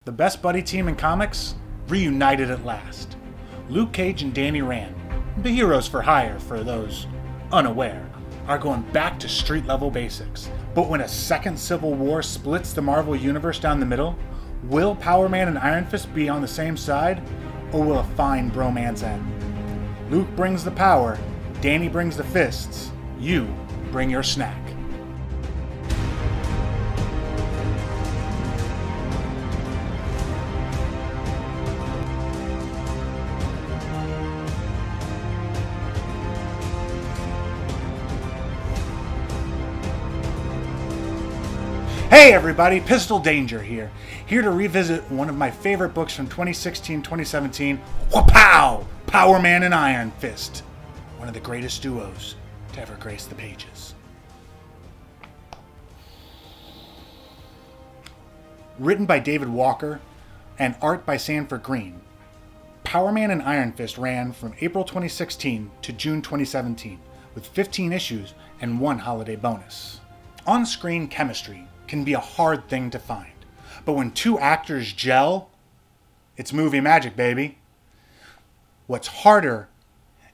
The best buddy team in comics reunited at last. Luke Cage and Danny Rand, the heroes for hire for those unaware, are going back to street level basics. But when a second civil war splits the Marvel Universe down the middle, will Powerman and Iron Fist be on the same side, or will a fine bromance end? Luke brings the power, Danny brings the fists, you bring your snack. Hey everybody, Pistol Danger here to revisit one of my favorite books from 2016-2017, Wha-Pow! Powerman and Iron Fist, one of the greatest duos to ever grace the pages. Written by David Walker and art by Sanford Green, Powerman and Iron Fist ran from April 2016 to June 2017 with 15 issues and one holiday bonus. On-screen chemistry can be a hard thing to find, but when two actors gel, it's movie magic, baby. What's harder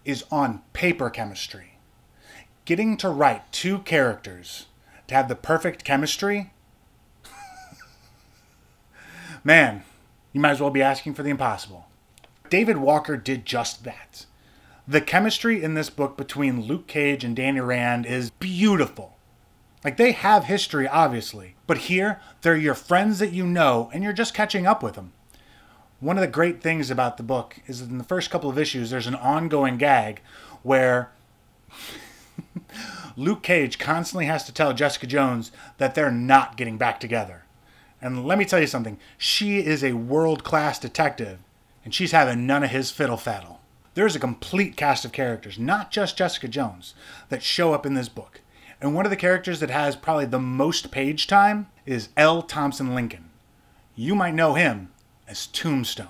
is on paper chemistry. Getting to write two characters to have the perfect chemistry, man, you might as well be asking for the impossible. David Walker did just that. The chemistry in this book between Luke Cage and Danny Rand is beautiful. Like, they have history, obviously, but here, they're your friends that you know, and you're just catching up with them. One of the great things about the book is that in the first couple of issues, there's an ongoing gag where Luke Cage constantly has to tell Jessica Jones that they're not getting back together. And let me tell you something, she is a world-class detective, and she's having none of his fiddle-faddle. There's a complete cast of characters, not just Jessica Jones, that show up in this book. And one of the characters that has probably the most page time is L. Thompson Lincoln. You might know him as Tombstone.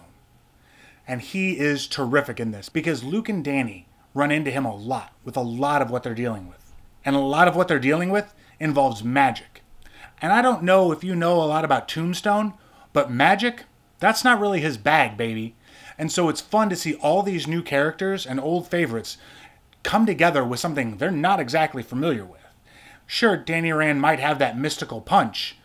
And he is terrific in this because Luke and Danny run into him a lot with a lot of what they're dealing with. And a lot of what they're dealing with involves magic. And I don't know if you know a lot about Tombstone, but magic, that's not really his bag, baby. And so it's fun to see all these new characters and old favorites come together with something they're not exactly familiar with. Sure, Danny Rand might have that mystical punch,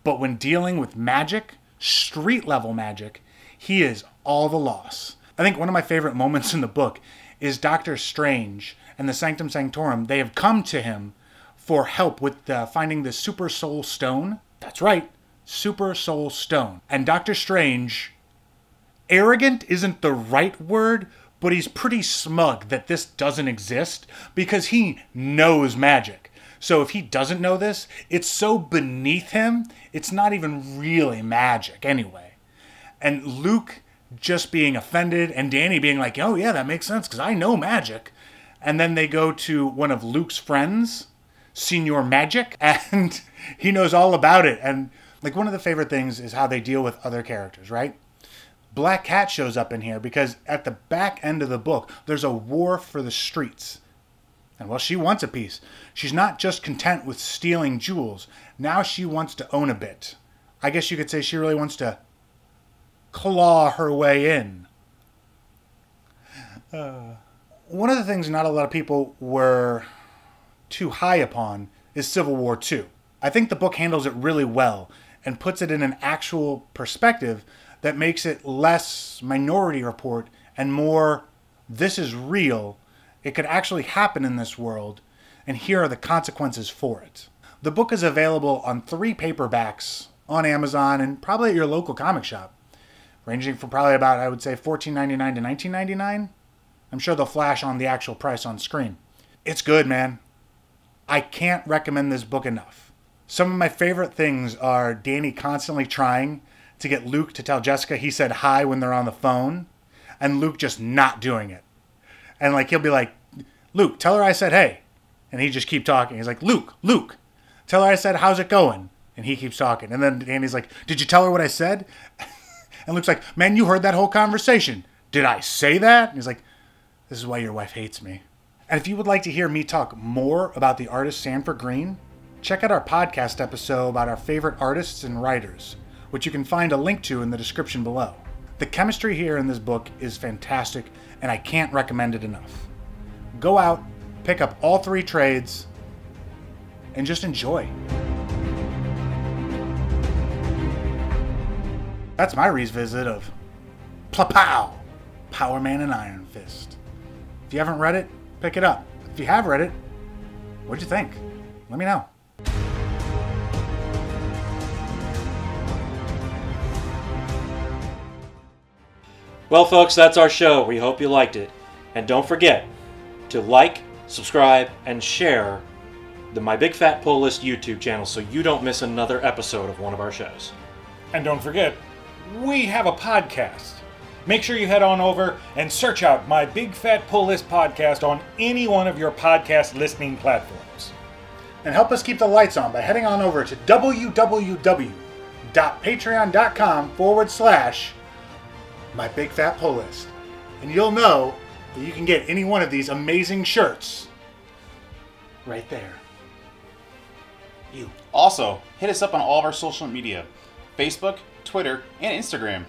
but when dealing with magic, street-level magic, he is all the loss. I think one of my favorite moments in the book is Doctor Strange and the Sanctum Sanctorum. They have come to him for help with finding the Super Soul Stone. That's right, Super Soul Stone. And Doctor Strange, arrogant isn't the right word, but he's pretty smug that this doesn't exist because he knows magic. So if he doesn't know this, it's so beneath him, it's not even really magic anyway. And Luke just being offended and Danny being like, oh yeah, that makes sense because I know magic. And then they go to one of Luke's friends, Senior Magic, and he knows all about it. And like, one of the favorite things is how they deal with other characters, right? Black Cat shows up in here because at the back end of the book, there's a war for the streets. And well, she wants a piece. She's not just content with stealing jewels. Now she wants to own a bit. I guess you could say she really wants to claw her way in. One of the things not a lot of people were too high upon is Civil War II. I think the book handles it really well and puts it in an actual perspective that makes it less Minority Report and more, this is real. It could actually happen in this world, and here are the consequences for it. The book is available on 3 paperbacks on Amazon and probably at your local comic shop, ranging from probably about, I would say, $14.99 to $19.99. I'm sure they'll flash on the actual price on screen. It's good, man. I can't recommend this book enough. Some of my favorite things are Danny constantly trying to get Luke to tell Jessica he said hi when they're on the phone, and Luke just not doing it. And like, he'll be like, Luke, tell her I said hey. And he just keep talking. He's like, Luke, tell her I said, how's it going? And he keeps talking. And then Danny's like, did you tell her what I said? And Luke's like, man, you heard that whole conversation. Did I say that? And he's like, this is why your wife hates me. And if you would like to hear me talk more about the artist Sanford Green, check out our podcast episode about our favorite artists and writers, which you can find a link to in the description below. The chemistry here in this book is fantastic, and I can't recommend it enough. Go out, pick up all 3 trades, and just enjoy. That's my revisit of Pla-Pow! Powerman and Iron Fist. If you haven't read it, pick it up. If you have read it, what'd you think? Let me know. Well, folks, that's our show. We hope you liked it. And don't forget to like, subscribe, and share the My Big Fat Pull List YouTube channel so you don't miss another episode of one of our shows. And don't forget, we have a podcast. Make sure you head on over and search out My Big Fat Pull List podcast on any one of your podcast listening platforms. And help us keep the lights on by heading on over to www.patreon.com/My Big Fat Pull List. And you'll know that you can get any one of these amazing shirts right there. Also, hit us up on all of our social media, Facebook, Twitter, and Instagram.